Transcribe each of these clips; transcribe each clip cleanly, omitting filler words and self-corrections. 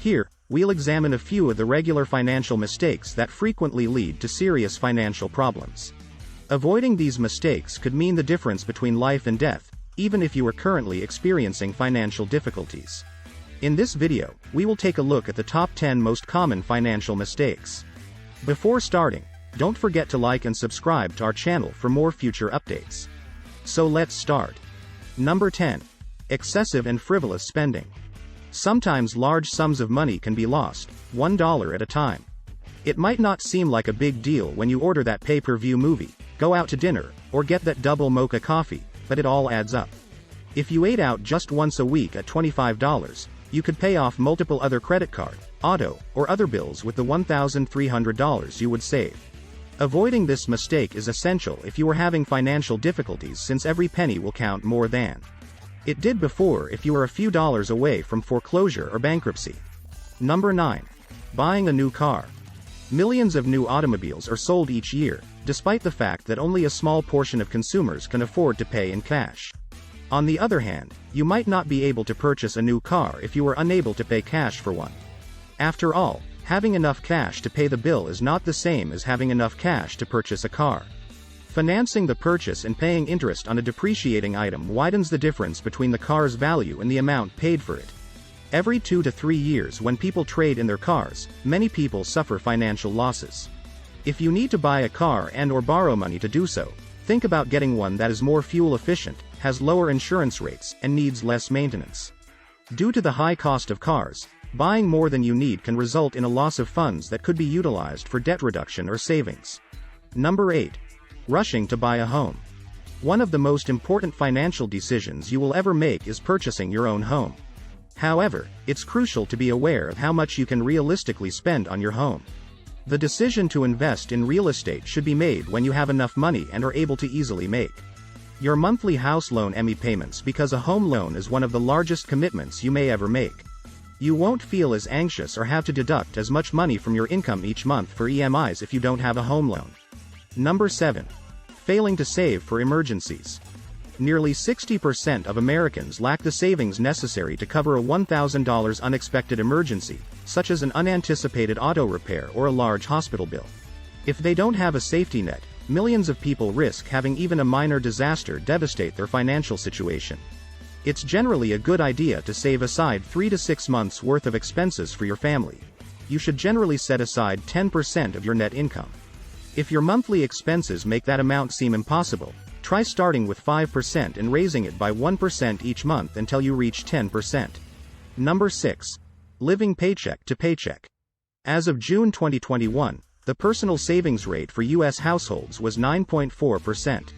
Here, we'll examine a few of the regular financial mistakes that frequently lead to serious financial problems. Avoiding these mistakes could mean the difference between life and death, even if you are currently experiencing financial difficulties. In this video, we will take a look at the top 10 most common financial mistakes. Before starting, don't forget to like and subscribe to our channel for more future updates. So let's start. Number 10. Excessive and frivolous spending. Sometimes large sums of money can be lost, $1 at a time. It might not seem like a big deal when you order that pay-per-view movie, go out to dinner, or get that double mocha coffee, but it all adds up. If you ate out just once a week at $25, you could pay off multiple other credit card, auto, or other bills with the $1,300 you would save. Avoiding this mistake is essential if you are having financial difficulties, since every penny will count more than it did before if you are a few dollars away from foreclosure or bankruptcy. Number 9. Buying a new car. Millions of new automobiles are sold each year, despite the fact that only a small portion of consumers can afford to pay in cash. On the other hand, you might not be able to purchase a new car if you are unable to pay cash for one. After all, having enough cash to pay the bill is not the same as having enough cash to purchase a car. Financing the purchase and paying interest on a depreciating item widens the difference between the car's value and the amount paid for it. Every 2 to 3 years, when people trade in their cars, many people suffer financial losses. If you need to buy a car and/or borrow money to do so, think about getting one that is more fuel efficient, has lower insurance rates, and needs less maintenance. Due to the high cost of cars, buying more than you need can result in a loss of funds that could be utilized for debt reduction or savings. Number 8. Rushing to buy a home. One of the most important financial decisions you will ever make is purchasing your own home. However, it's crucial to be aware of how much you can realistically spend on your home. The decision to invest in real estate should be made when you have enough money and are able to easily make your monthly house loan payments, because a home loan is one of the largest commitments you may ever make. You won't feel as anxious or have to deduct as much money from your income each month for EMIs if you don't have a home loan. Number 7. Failing to save for emergencies. Nearly 60% of Americans lack the savings necessary to cover a $1,000 unexpected emergency, such as an unanticipated auto repair or a large hospital bill. If they don't have a safety net, millions of people risk having even a minor disaster devastate their financial situation. It's generally a good idea to save aside 3 to 6 months' worth of expenses for your family. You should generally set aside 10% of your net income. If your monthly expenses make that amount seem impossible, try starting with 5% and raising it by 1% each month until you reach 10%. Number 6. Living paycheck to paycheck. As of June 2021, the personal savings rate for U.S. households was 9.4%.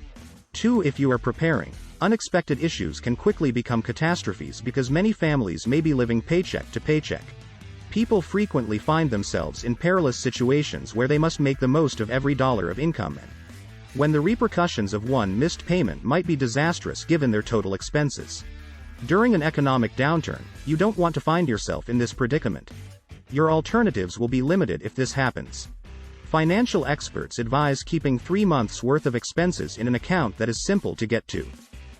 2. If you are preparing, unexpected issues can quickly become catastrophes because many families may be living paycheck to paycheck. People frequently find themselves in perilous situations where they must make the most of every dollar of income, and when the repercussions of one missed payment might be disastrous given their total expenses. During an economic downturn, you don't want to find yourself in this predicament. Your alternatives will be limited if this happens. Financial experts advise keeping 3 months' worth of expenses in an account that is simple to get to.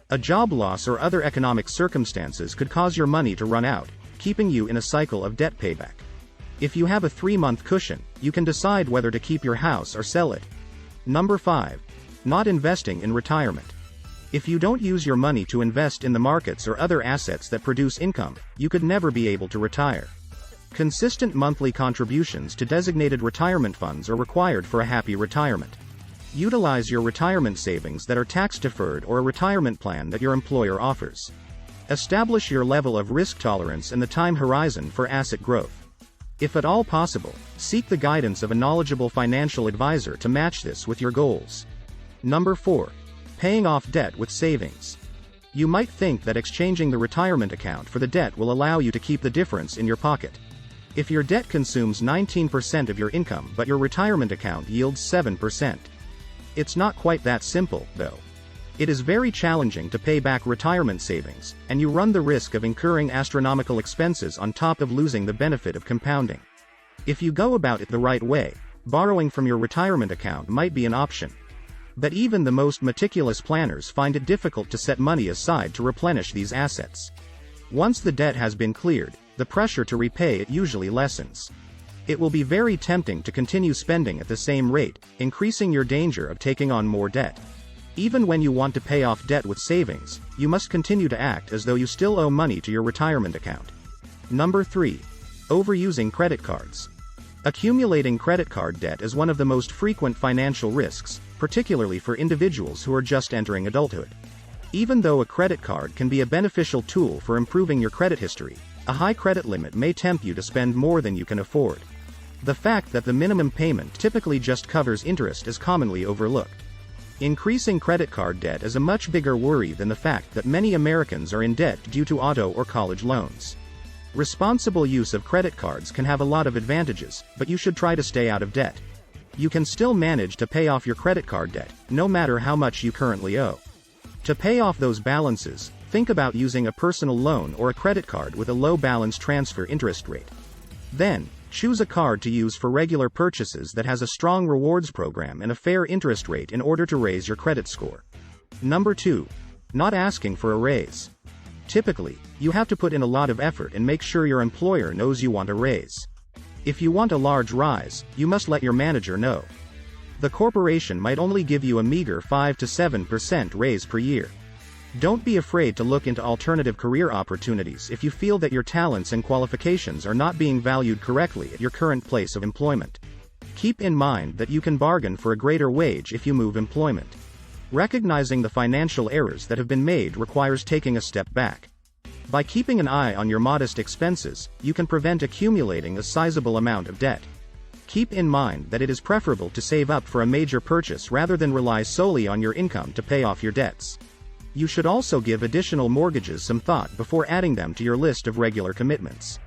A job loss or other economic circumstances could cause your money to run out, keeping you in a cycle of debt payback. If you have a 3-month cushion, you can decide whether to keep your house or sell it. Number 5. Not investing in retirement. If you don't use your money to invest in the markets or other assets that produce income, you could never be able to retire. Consistent monthly contributions to designated retirement funds are required for a happy retirement. Utilize your retirement savings that are tax-deferred or a retirement plan that your employer offers. Establish your level of risk tolerance and the time horizon for asset growth. If at all possible, seek the guidance of a knowledgeable financial advisor to match this with your goals. Number 4. Paying off debt with savings. You might think that exchanging the retirement account for the debt will allow you to keep the difference in your pocket. If your debt consumes 19% of your income but your retirement account yields 7%. It's not quite that simple, though. It is very challenging to pay back retirement savings, and you run the risk of incurring astronomical expenses on top of losing the benefit of compounding. If you go about it the right way, borrowing from your retirement account might be an option. But even the most meticulous planners find it difficult to set money aside to replenish these assets. Once the debt has been cleared, the pressure to repay it usually lessens. It will be very tempting to continue spending at the same rate, increasing your danger of taking on more debt. Even when you want to pay off debt with savings, you must continue to act as though you still owe money to your retirement account. Number 3. Overusing credit cards. Accumulating credit card debt is one of the most frequent financial risks, particularly for individuals who are just entering adulthood. Even though a credit card can be a beneficial tool for improving your credit history, a high credit limit may tempt you to spend more than you can afford. The fact that the minimum payment typically just covers interest is commonly overlooked. Increasing credit card debt is a much bigger worry than the fact that many Americans are in debt due to auto or college loans. Responsible use of credit cards can have a lot of advantages, but you should try to stay out of debt. You can still manage to pay off your credit card debt, no matter how much you currently owe. To pay off those balances, think about using a personal loan or a credit card with a low balance transfer interest rate. Then, choose a card to use for regular purchases that has a strong rewards program and a fair interest rate in order to raise your credit score. Number 2. Not asking for a raise. Typically, you have to put in a lot of effort and make sure your employer knows you want a raise. If you want a large rise, you must let your manager know. The corporation might only give you a meager 5 to 7% raise per year. Don't be afraid to look into alternative career opportunities if you feel that your talents and qualifications are not being valued correctly at your current place of employment. Keep in mind that you can bargain for a greater wage if you move employment. Recognizing the financial errors that have been made requires taking a step back. By keeping an eye on your modest expenses, you can prevent accumulating a sizable amount of debt. Keep in mind that it is preferable to save up for a major purchase rather than rely solely on your income to pay off your debts. You should also give additional mortgages some thought before adding them to your list of regular commitments.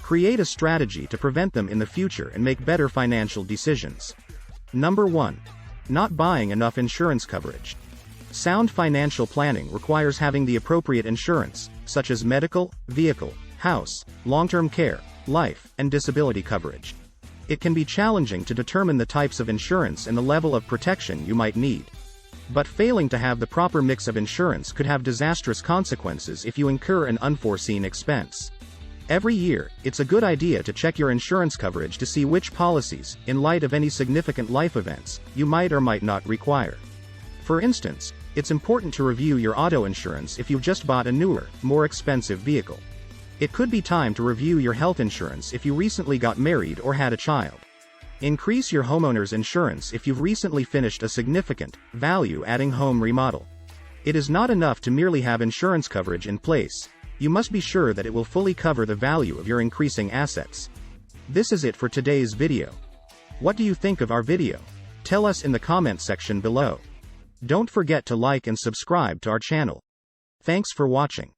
Create a strategy to prevent them in the future and make better financial decisions. Number 1. Not buying enough insurance coverage. Sound financial planning requires having the appropriate insurance, such as medical, vehicle, house, long-term care, life, and disability coverage. It can be challenging to determine the types of insurance and the level of protection you might need. But failing to have the proper mix of insurance could have disastrous consequences if you incur an unforeseen expense. Every year, it's a good idea to check your insurance coverage to see which policies, in light of any significant life events, you might or might not require. For instance, it's important to review your auto insurance if you've just bought a newer, more expensive vehicle. It could be time to review your health insurance if you recently got married or had a child. Increase your homeowner's insurance if you've recently finished a significant, value-adding home remodel. It is not enough to merely have insurance coverage in place. You must be sure that it will fully cover the value of your increasing assets. This is it for today's video. What do you think of our video? Tell us in the comment section below. Don't forget to like and subscribe to our channel. Thanks for watching.